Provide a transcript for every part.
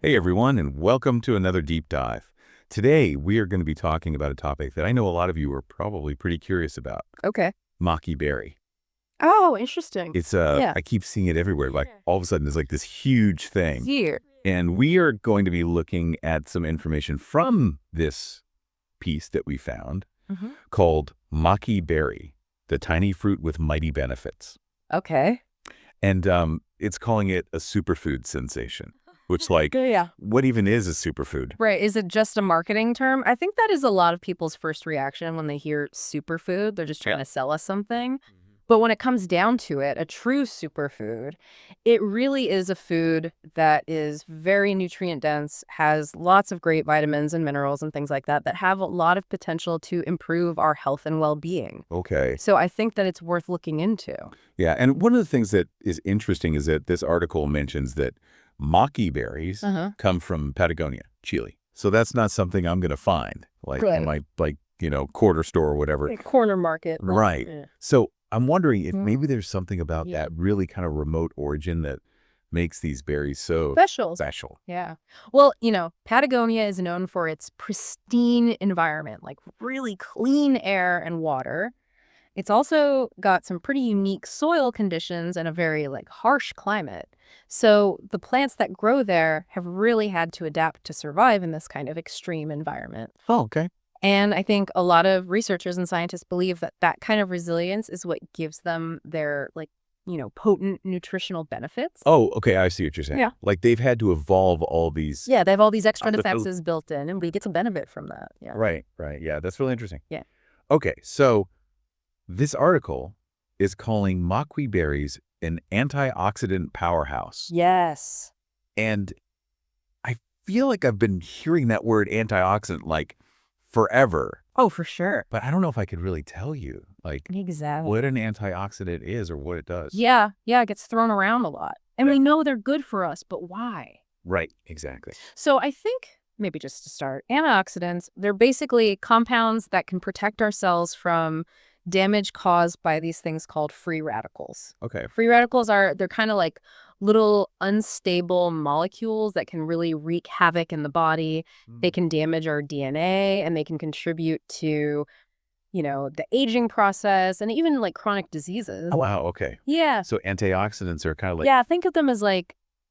Hey everyone, and welcome to another deep dive. Today, we are going to be talking about a topic that I know a lot of you are probably pretty curious about. Okay. Maqui Berry. Oh, interesting. It's Yeah. I keep seeing it everywhere. Like all of a sudden, it's like this huge thing. Here. And we are going to be looking at some information from this piece that we found hmm called Maqui Berry, the tiny fruit with mighty benefits. Okay. And it's calling it a superfood sensation, which Yeah. what even is a superfood? Right. Is it just a marketing term? I think that is a lot of people's first reaction when they hear superfood. They're just trying to sell us something. But when it comes down to it, a true superfood, it really is a food that is very nutrient dense, has lots of great vitamins and minerals and things like that, that have a lot of potential to improve our health and well-being. Okay. So I think that it's worth looking into. Yeah, and one of the things that is interesting is that this article mentions that maqui berries Uh-huh. come from Patagonia, Chile. So that's not something I'm going to find like in Right. my quarter store or whatever. Corner market. Right. Yeah. So I'm wondering if Mhm. maybe there's something about Yeah. that really kind of remote origin that makes these berries so Specials. special. Yeah. Well, Patagonia is known for its pristine environment, like really clean air and water. It's also got some pretty unique soil conditions and a very harsh climate. So the plants that grow there have really had to adapt to survive in this kind of extreme environment. Oh, okay. And I think a lot of researchers and scientists believe that that kind of resilience is what gives them their potent nutritional benefits. Oh, okay. I see what you're saying. Yeah. Like they've had to evolve all these. Yeah, they have all these extra the- defenses built in, and we get to benefit from that. Yeah. Right, right. Yeah, that's really interesting. Yeah. Okay, so this article is calling maqui berries an antioxidant powerhouse. Yes. And I feel like I've been hearing that word antioxidant like forever, Oh, for sure. but I don't know if I could really tell you like Exactly. what an antioxidant is or what it does. Yeah, yeah, it gets thrown around a lot. And we know they're good for us, but why? Right, exactly. So I think, maybe just to start, antioxidants, they're basically compounds that can protect our cells from damage caused by these things called free radicals. Okay. Free radicals they're kind of like little unstable molecules that can really wreak havoc in the body. They can damage our DNA and they can contribute to, the aging process and even chronic diseases. Oh, wow, okay. Yeah. So antioxidants are kind of like Yeah, think of them as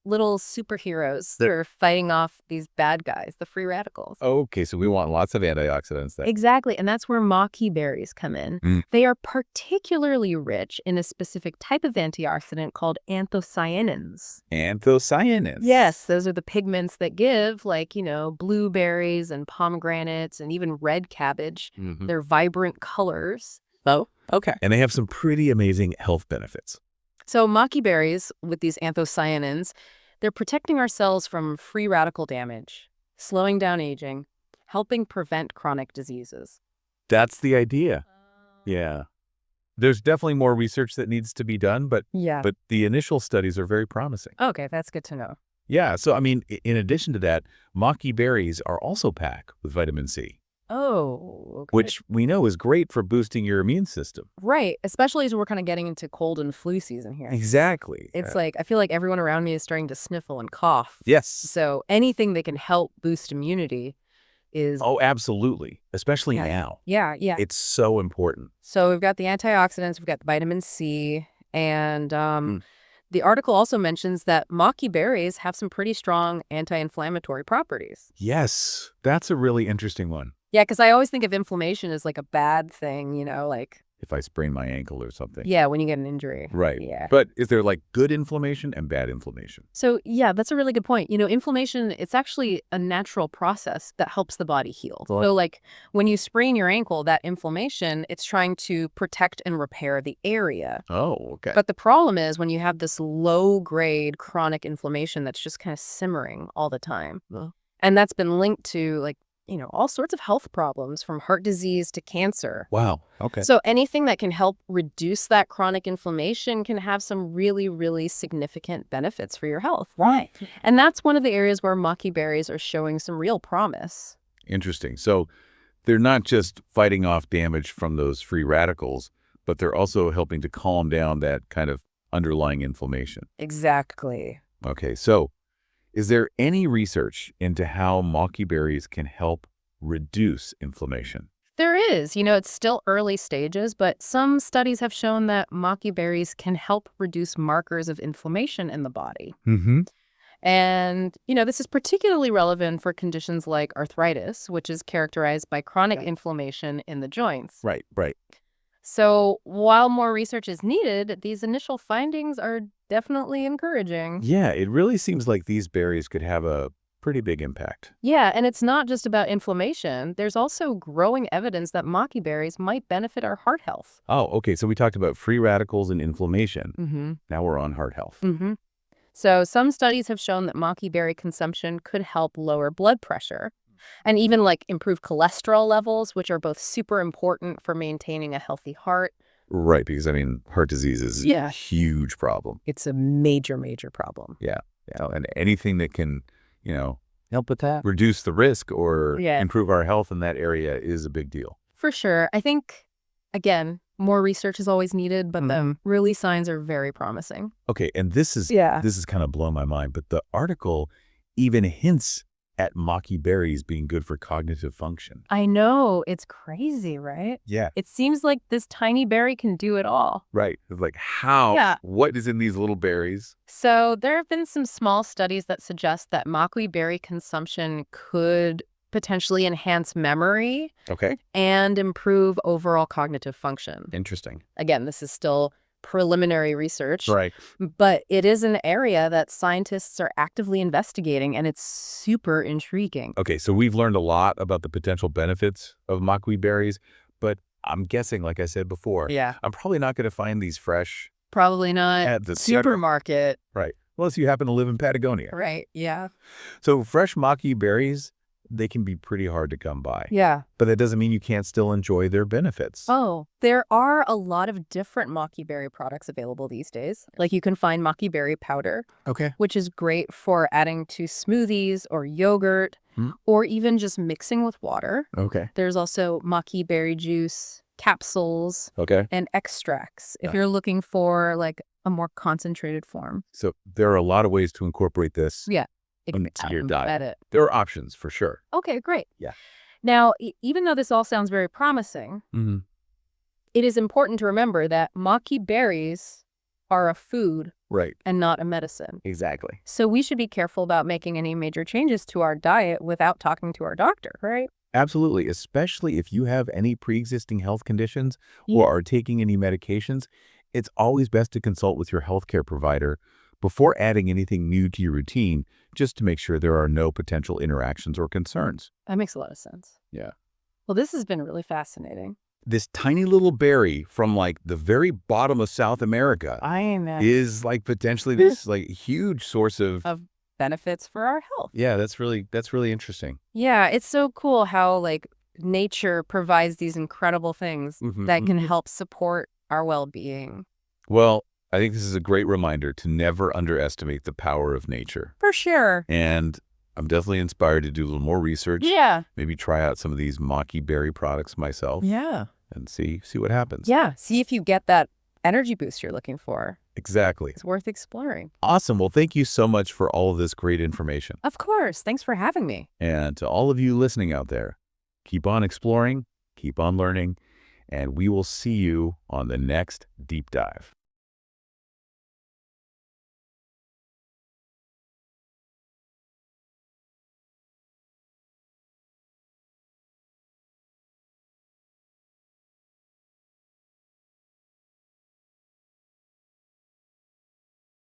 little superheroes that They're- are fighting off these bad guys, the free radicals. okay, so we want lots of antioxidants then. Exactly, and that's where maqui berries come in. Mm. They are particularly rich in a specific type of antioxidant called anthocyanins. Anthocyanins. Yes, those are the pigments that give, blueberries and pomegranates and even red cabbage. Mhm. They're vibrant colors. Oh, okay. And they have some pretty amazing health benefits. So maqui berries with these anthocyanins, they're protecting our cells from free radical damage, slowing down aging, helping prevent chronic diseases. That's the idea. Yeah. There's definitely more research that needs to be done, but Yeah. the initial studies are very promising. Okay, that's good to know. Yeah, so I mean, in addition to that, maqui berries are also packed with vitamin C, Oh, okay. which we know is great for boosting your immune system. Right, especially as we're kind of getting into cold and flu season here. Exactly. It's I feel like everyone around me is starting to sniffle and cough. Yes. So anything that can help boost immunity is Oh, absolutely. Especially Yeah. now. yeah. It's so important. So we've got the antioxidants, we've got the vitamin C, and Mm. the article also mentions that maqui berries have some pretty strong anti-inflammatory properties. Yes, that's a really interesting one. Yeah, because I always think of inflammation as a bad thing, If I sprain my ankle or something. yeah, when you get an injury. Right. Yeah. But is there good inflammation and bad inflammation? So yeah, that's a really good point. Inflammation, it's actually a natural process that helps the body heal. Right. So when you sprain your ankle, that inflammation, it's trying to protect and repair the area. Oh, okay. But the problem is when you have this low-grade chronic inflammation that's just kind of simmering all the time. Well. And that's been linked to all sorts of health problems from heart disease to cancer. Wow. Okay. So anything that can help reduce that chronic inflammation can have some really, really significant benefits for your health. Right. And that's one of the areas where maqui berries are showing some real promise. Interesting. So they're not just fighting off damage from those free radicals, but they're also helping to calm down that kind of underlying inflammation. Exactly. Okay. So Is there any research into how maqui berries can help reduce inflammation? There is. It's still early stages, but some studies have shown that maqui berries can help reduce markers of inflammation in the body. Mm-hmm. And, this is particularly relevant for conditions like arthritis, which is characterized by chronic inflammation in the joints. Right, right. So while more research is needed, these initial findings are definitely encouraging. Yeah, it really seems like these berries could have a pretty big impact. Yeah, and it's not just about inflammation. There's also growing evidence that maqui berries might benefit our heart health. Oh, okay. So we talked about free radicals and inflammation. Mm-hmm. Now we're on heart health. Mm-hmm. So some studies have shown that maqui berry consumption could help lower blood pressure and even improve cholesterol levels, which are both super important for maintaining a healthy heart. Right, because heart disease is a huge problem. It's a major, major problem. Yeah, and anything that can, help with that, reduce the risk or improve our health in that area is a big deal. For sure. I think, again, more research is always needed, but the early signs are very promising. Okay, and this is kind of blown my mind, but the article even hints at maqui berries being good for cognitive function. I know. It's crazy, right? Yeah. It seems like this tiny berry can do it all. Right. It's like how? Yeah. What is in these little berries? So there have been some small studies that suggest that maqui berry consumption could potentially enhance memory and improve overall cognitive function. Interesting. Again, this is still preliminary research, right? But it is an area that scientists are actively investigating, and it's super intriguing. Okay, so we've learned a lot about the potential benefits of maqui berries, but I'm guessing, like I said before, I'm probably not going to find these fresh. Probably not at the supermarket. Right. Unless you happen to live in Patagonia. Right, yeah. So fresh maqui berries, they can be pretty hard to come by. Yeah. But that doesn't mean you can't still enjoy their benefits. Oh, there are a lot of different maqui berry products available these days. You can find maqui berry powder, which is great for adding to smoothies or yogurt, or even just mixing with water. There's also maqui berry juice, capsules, and extracts if you're looking for a more concentrated form. So there are a lot of ways to incorporate this. Yeah. Into your diet. There are options for sure. Okay, great. Yeah. Now, even though this all sounds very promising, it is important to remember that maqui berries are a food and not a medicine. Exactly. So we should be careful about making any major changes to our diet without talking to our doctor, right? Absolutely, especially if you have any pre-existing health conditions or are taking any medications. It's always best to consult with your healthcare provider before adding anything new to your routine, just to make sure there are no potential interactions or concerns. That makes a lot of sense. Yeah. Well, this has been really fascinating. This tiny little berry from the very bottom of South America is potentially this huge source of benefits for our health. Yeah, that's really interesting. Yeah, it's so cool how nature provides these incredible things that can help support our well-being. Well, I think this is a great reminder to never underestimate the power of nature. For sure. And I'm definitely inspired to do a little more research. Yeah. Maybe try out some of these maqui berry products myself. Yeah. And see what happens. Yeah. See if you get that energy boost you're looking for. Exactly. It's worth exploring. Awesome. Well, thank you so much for all of this great information. Of course. Thanks for having me. And to all of you listening out there, keep on exploring, keep on learning, and we will see you on the next deep dive.